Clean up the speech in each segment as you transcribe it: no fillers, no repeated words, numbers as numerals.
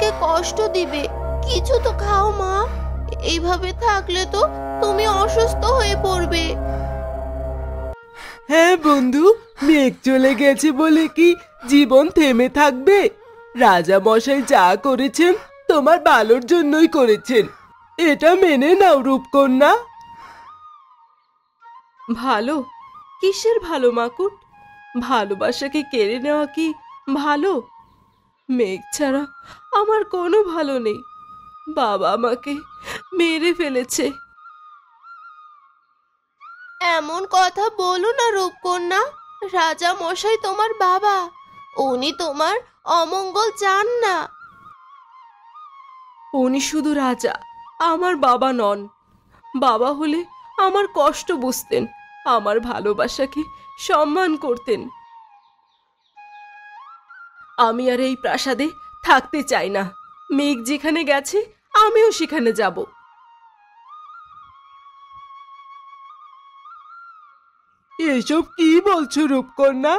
তোমাকে কষ্ট দিবে। কিছু তো খাও মা, এইভাবে থাকলে তো তুমি অসুস্থ হয়ে পড়বে। হ্যাঁ বন্ধু, মেঘ চলে গেছে বলে কি জীবন থেমে থাকবে? রাজা মশাই যা করেছেন তোমার ভালোর জন্যই করেছেন, এটা মেনে নাও রূপকন্যা। ভালো? কিসের ভালো মাকুট? ভালোবাসাকে কেড়ে নেওয়া কি ভালো? মেঘ ছাড়া আমার কোনো ভালো নেই। বাবা আমাকে মেরে ফেলেছে। এমন কথা বলো না রূপকন্যা, রাজা মশাই তোমার বাবা, উনি তোমার অমঙ্গল চান না। উনি শুধু রাজা, আমার বাবা নন। বাবা হলে আমার কষ্ট বুঝতেন, আমার ভালোবাসাকে সম্মান করতেন। আমি আর এই প্রাসাদে থাকতে চাই না। মেঘ যেখানে গেছে আমিও সেখানে যাব। এসব কি বলছো রূপকন্যা?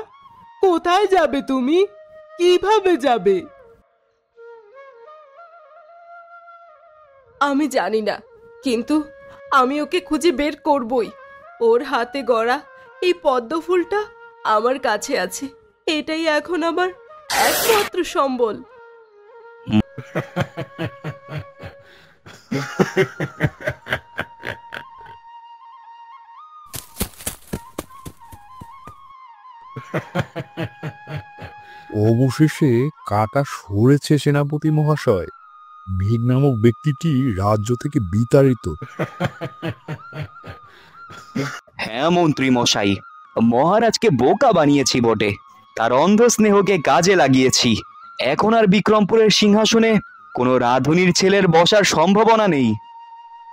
কোথায় যাবে তুমি? কিভাবে যাবে? আমি জানি না, কিন্তু আমি ওকে খুঁজে বের করবই। ওর হাতে গড়া এই পদ্ম ফুলটা আমার কাছে আছে, এটাই এখন আমার একমাত্র সম্বল। অবশেষে কাটা সরেছে সেনাপতি মহাশয়। মেঘ নামক ব্যক্তিটি রাজ্য থেকে বিতাড়িত। হ্যাঁ মন্ত্রী মশাই, মহারাজকে বোকা বানিয়েছি বটে, তার অন্ধ স্নেহকে কাজে লাগিয়েছি। এখন আর বিক্রমপুরের সিংহাসনে কোনো রাধুনির ছেলের বসার সম্ভাবনা নেই।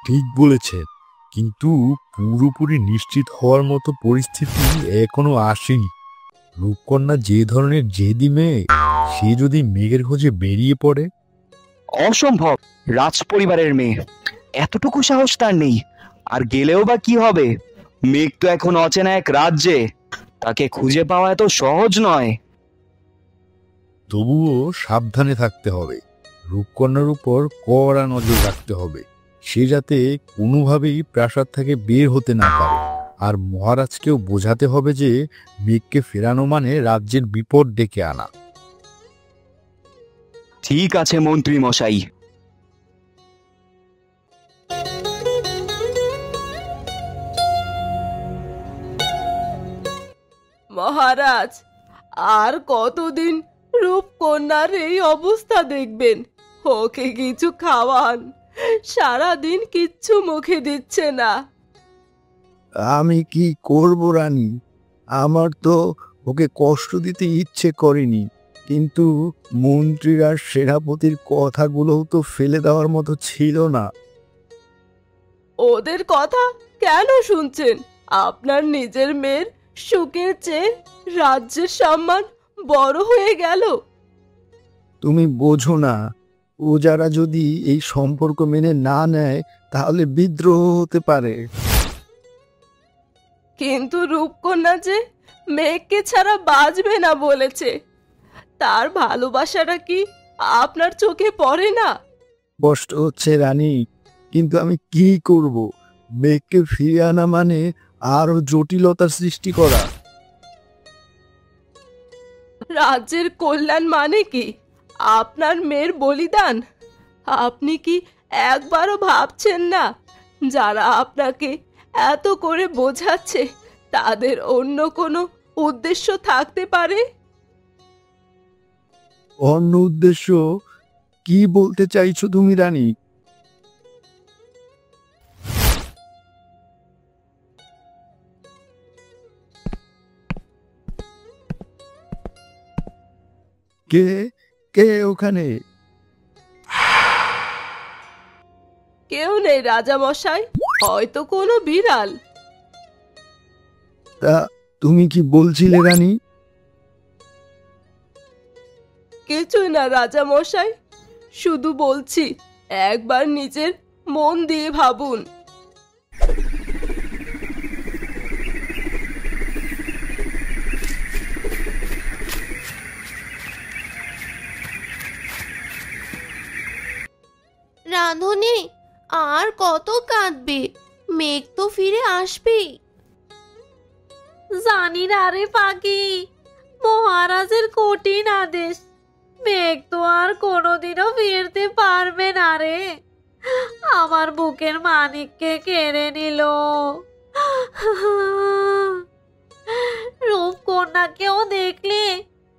ঠিক বলেছেন, কিন্তু পুরোপুরি নিশ্চিত হওয়ার মতো পরিস্থিতি এখনো আসেনি। রূপকন্যা যে ধরনের জেদি মেয়ে, সে যদি মেঘের খোঁজে বেরিয়ে পড়ে। অসম্ভব, রাজ পরিবারের মেয়ে, এতটুকু সাহস তার নেই। আর গেলেও বা কি হবে? মেঘ তো এখন অচেনা এক রাজ্যে, তাকে খুঁজে পাওয়া এত সহজ নয়। তবুও সাবধানে থাকতে হবে। রূপকন্যার উপর কড়া নজর রাখতে হবে, সে যাতে কোনোভাবেই প্রাসাদ থেকে বের হতে না পারে। আর মহারাজকেও বোঝাতে হবে যে মেঘকে ফেরানো মানে রাজ্যের বিপদ ডেকে আনা। ঠিক আছে মন্ত্রী মশাই। মহারাজ, আর কতদিন রূপকন্যার এই অবস্থা দেখবেন? ওকে কিছু খাওয়ান, সারাদিন কিচ্ছু মুখে দিচ্ছে না। আমি কি করব রানী? আমার তো ওকে কষ্ট দিতে ইচ্ছে করেনি, কিন্তু মন্ত্রীর আর সেনাপতির কথাগুলোও তো ফেলে দেওয়ার মতো ছিল না। ওদের কথা কেন শুনছেন? আপনার নিজের মেয়ের সুখের চেয়ে রাজ্যের সম্মান বড় হয়ে গেল। তুমি বোঝো না, ও যারা যদি এই সম্পর্ক মেনে না নেয় তাহলে বিদ্রোহ হতে পারে। কিন্তু রূপকন্যা যে মেঘকে ছাড়া বাঁচবে না বলেছে, তার ভালোবাসাটা কি আপনার চোখে পড়ে না? কষ্ট হচ্ছে রানী, কিন্তু আমি কি করব? মেঘকে ফিরে আনা মানে আরো জটিলতার সৃষ্টি করা। রাজ্যের কল্যাণ মানে কি আপনার মেয়ের বলিদান? আপনি কি একবারও ভাবছেন না যারা আপনাকে এত করে বোঝাচ্ছে তাদের অন্য কোনো উদ্দেশ্য থাকতে পারে? অন্য উদ্দেশ্য? কি বলতে চাইছো তুমি রানী? কে কে ওখানে? কেউ নেই রাজা মশাই, হয়তো কোনো বিড়াল। তা তুমি কি বলছিলে রানী? কিছুই না রাজা মশাই, শুধু বলছি একবার নিজের মন দিয়ে ভাবুন। রাঁধুনি, আর কত কাঁদবে? মেঘ তো ফিরে আসবেই। জানি না রে পাখি, মহারাজের কঠিন আদেশ, মেঘ তো আর কোনোদিনও ফিরতে পারবে না রে। আমার বুকের মানিককে কেড়ে নিল। রূপকন্যাকেও দেখলে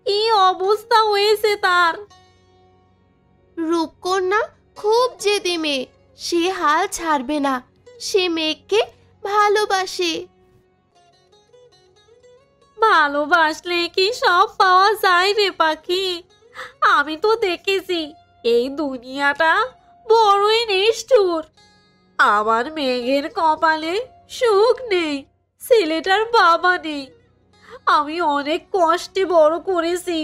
কি অবস্থা হয়েছে তার। রূপকন্যা খুব জেদি মেয়ে, সে হাল ছাড়বে না। সে মেঘকে ভালোবাসে। ভালোবাসলে কি সব পাওয়া যায় রে পাখি? আমি তো দেখেছি এই দুনিয়াটা বড়ই নিষ্ঠুর। আমার মেঘের কপালে সুখ নেই, ছেলেটার বাবা নেই। আমি অনেক কষ্টে বড় করেছি।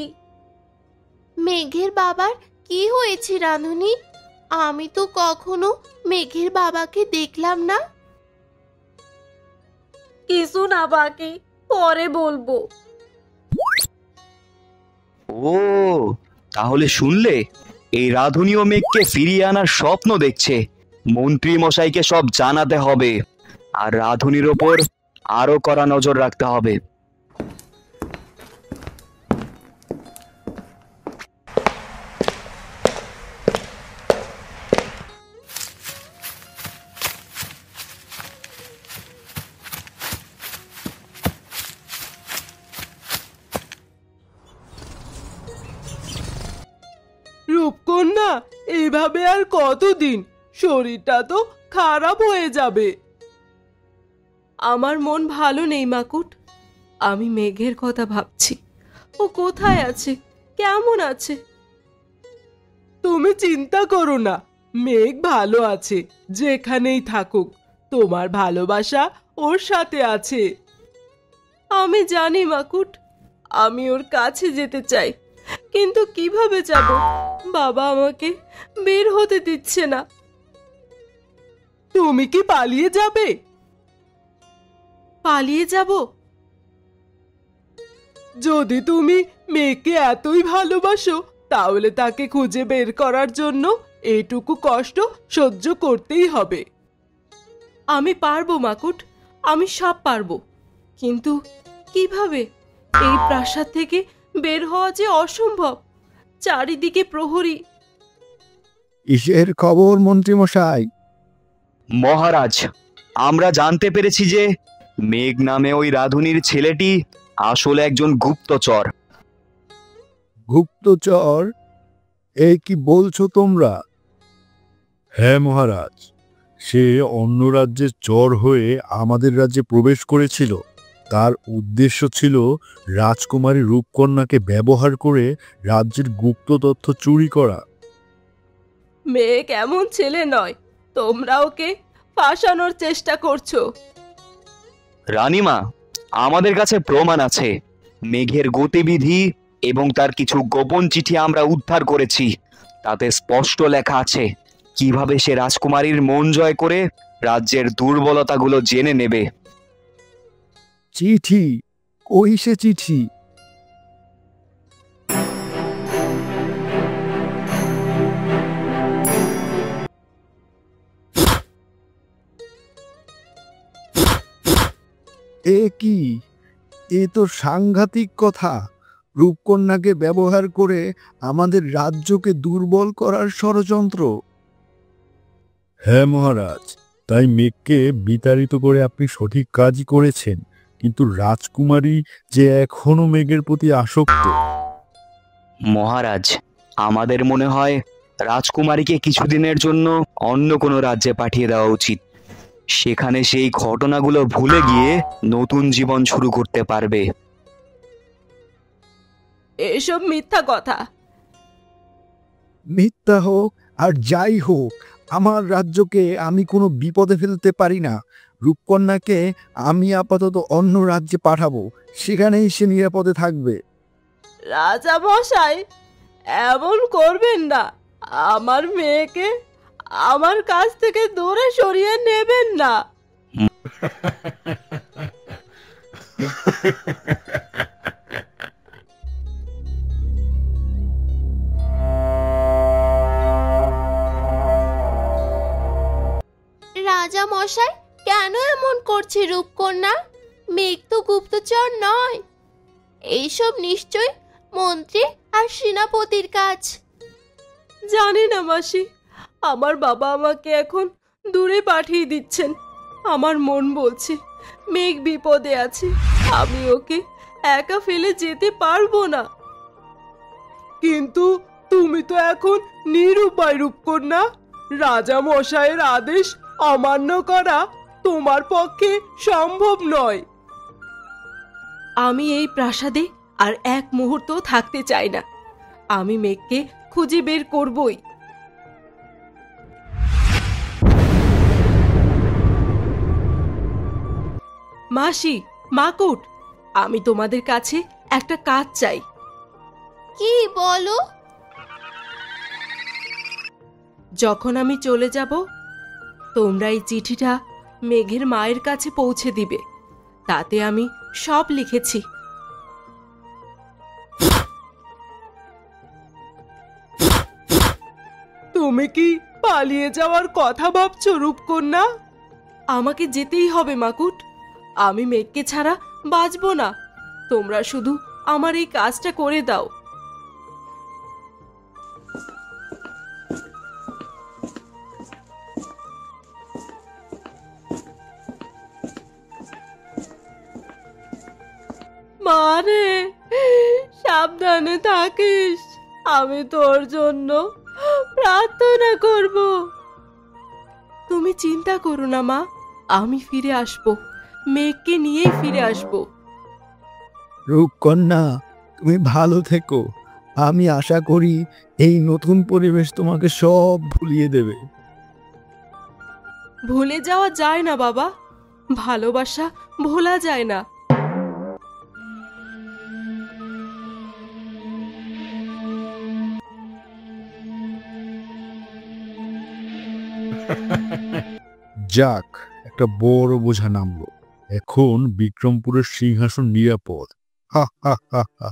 মেঘের বাবার কি হয়েছে রাঁধুনি? আমি তো কখনো মেঘের বাবাকে দেখলাম না। কিছু না পাখি, পরে বলবো। ও, তাহলে শুনলে, এই রাধুনীয় মেঘকে ফিরিয়ে আনার স্বপ্ন দেখছে। মন্ত্রী মশাইকে সব জানাতে হবে, আর রাধুনীর ওপর আরো কড়া নজর রাখতে হবে। রূপকন্যা, এইভাবে আর কতদিন? শরীরটা তো খারাপ হয়ে যাবে। আমার মন ভালো নেই মাকুট। আমি মেঘের কথা ভাবছি। ও কোথায় আছে, কেমন আছে? তুমি চিন্তা করো না, মেঘ ভালো আছে, যেখানেই থাকুক। তোমার ভালোবাসা ওর সাথে আছে। আমি জানি মাকুট, আমি ওর কাছে যেতে চাই, কিন্তু কিভাবে যাব? বাবা আমাকে বের হতে দিচ্ছে না। তুমি কি পালিয়ে যাবে? পালিয়ে যাব? যদি তুমি মেয়েকে এতই ভালোবাসো, তাহলে তাকে খুঁজে বের করার জন্য এইটুকু কষ্ট সহ্য করতেই হবে। আমি পারবো মাকুট, আমি সব পারবো, কিন্তু কিভাবে? এই প্রাসাদ থেকে বের হওয়া যে অসম্ভব। চারিদিকে প্রহরী। কিসের খবর মন্ত্রী মশাই? মহারাজ, আমরা জানতে পেরেছি যে মেঘ নামে ওই রাধুনীর ছেলেটি আসলে একজন গুপ্তচর। গুপ্তচর? এ কি বলছো তোমরা? হ্যাঁ মহারাজ, সে অন্য রাজ্যের চর হয়ে আমাদের রাজ্যে প্রবেশ করেছিল। তার উদ্দেশ্য ছিল রাজকুমারী রূপকন্যাকে ব্যবহার করে রাজ্যের গুপ্ত তথ্য চুরি করা। মেঘ এমন ছেলে নয়, তোমরা ওকে ফাঁসানোর চেষ্টা করছো। রানীমা, আমাদের কাছে প্রমাণ আছে। মেঘের গতিবিধি এবং তার কিছু গোপন চিঠি আমরা উদ্ধার করেছি। তাতে স্পষ্ট লেখা আছে কিভাবে সে রাজকুমারীর মন জয় করে রাজ্যের দুর্বলতাগুলো জেনে নেবে। চিঠি? কই সে চিঠি? এ কি? এ তো সাংঘাতিক কথা। রূপকন্যাকে ব্যবহার করে আমাদের রাজ্যকে দুর্বল করার ষড়যন্ত্র। হ্যাঁ মহারাজ, তাই মেঘকে বিতাড়িত করে আপনি সঠিক কাজই করেছেন, কিন্তু রাজকুমারী যে এখনো মেঘের প্রতি আসক্ত। মহারাজ, আমাদের মনে হয় রাজকুমারীকে কিছুদিনের জন্য অন্য কোনো রাজ্যে পাঠিয়ে দেওয়া উচিত। সেখানে সেই ঘটনাগুলো ভুলে গিয়ে নতুন জীবন শুরু করতে পারবে। এসব মিথ্যা কথা। মিথ্যা হোক আর যাই হোক, আমার রাজ্যকে আমি কোনো বিপদে ফেলতে পারি না। রূপকন্যাকে আমি আপাতত অন্য রাজ্যে পাঠাবো, সেখানেই সে নিরাপদে থাকবে। রাজা মশাই, এমন করবেন না। আমার মেয়েকে আমার কাছ থেকে দূরে সরিয়ে নেবেন না। করছি রূপকন্যা, মেঘ তো গুপ্তচর নয়। এইসব নিশ্চয় মন্ত্রী আর সেনাপতির কাজ। জানি না মাসি, আমার বাবা আমাকে এখন দূরে পাঠিয়ে দিচ্ছেন। আমার মন বলছে মেঘ বিপদে আছে, আমি ওকে একা ফেলে যেতে পারবো না। কিন্তু তুমি তো এখন নিরুপায় রূপকন্যা, রাজা মশাইয়ের আদেশ অমান্য করা তোমার পক্ষে সম্ভব নয়। আমি এই প্রাসাদে আর এক মুহূর্ত থাকতে চাই না। আমি মেঘকে খুঁজে বের করবই। মাসি, মাকুট, আমি তোমাদের কাছে একটা কাজ চাই। কি বলো? যখন আমি চলে যাব, তোমরা এই চিঠিটা মেঘের মায়ের কাছে পৌঁছে দিবে। তাতে আমি সব লিখেছি। তুমি কি পালিয়ে যাওয়ার কথা ভাবছো রূপকন্যা? আমাকে যেতেই হবে মাকুট, আমি মেঘকে ছাড়া বাঁচব না। তোমরা শুধু আমার এই কাজটা করে দাও। মারে, সাবধানে থাকিস। আমি তোর জন্য প্রার্থনা করব। তুমি চিন্তা করো না মা, আমি ফিরে আসব, মেঘকে নিয়েই ফিরে আসব। রূপকন্যা, তুমি ভালো থেকো। আমি আশা করি এই নতুন পরিবেশ তোমাকে সব ভুলিয়ে দেবে। ভুলে যাওয়া যায় না বাবা, ভালোবাসা ভোলা যায় না। যাক, একটা বড় বোঝা নামলো। এখন বিক্রমপুরের সিংহাসন নিরাপদ। হা হা হা হা।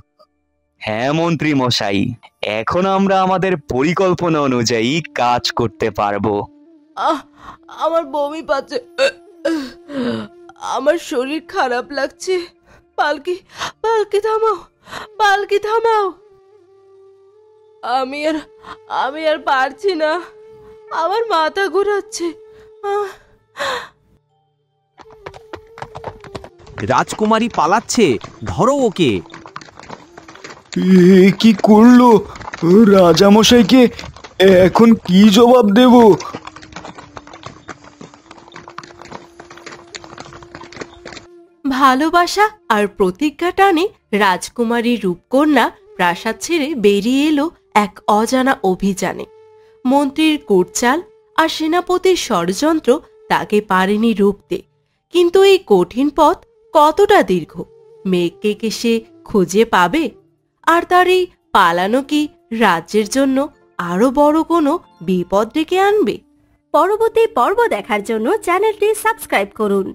হ্যাঁ মন্ত্রী মশাই, এখন আমরা আমাদের পরিকল্পনা অনুযায়ী কাজ করতে পারবো। আমার বমি পাচ্ছে, আমার শরীর খারাপ লাগছে। পালকি, পালকি থামাও, পালকি থামাও। আমি আর পারছি না, আমার মাথা ঘোরাচ্ছে। রাজকুমারী পালাচ্ছে, ধরো ওকে। কি করলো রাজামশাইকে? এখন কি জবাব দেব? ভালোবাসা আর প্রতিজ্ঞা টানে রাজকুমারী রূপকন্যা প্রাসাদ ছেড়ে বেরিয়ে এলো এক অজানা অভিযানে। মন্ত্রীর কুটচাল আর সেনাপতির ষড়যন্ত্র তাকে পারেনি রুখতে। কিন্তু এই কঠিন পথ কতটা দীর্ঘ? মেঘকে কে সে খুঁজে পাবে? আর তার এই পালানো কি রাজ্যের জন্য আরো বড় কোনো বিপদ ডেকে আনবে? পরবর্তী পর্ব দেখার জন্য চ্যানেলটি সাবস্ক্রাইব করুন।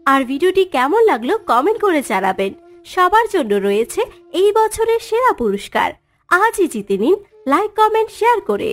আর ভিডিওটি কেমন লাগলো কমেন্ট করে জানাবেন। সবার জন্য রয়েছে এই বছরের সেরা পুরস্কার। আজই জিতে নিন লাইক, কমেন্ট, শেয়ার করে।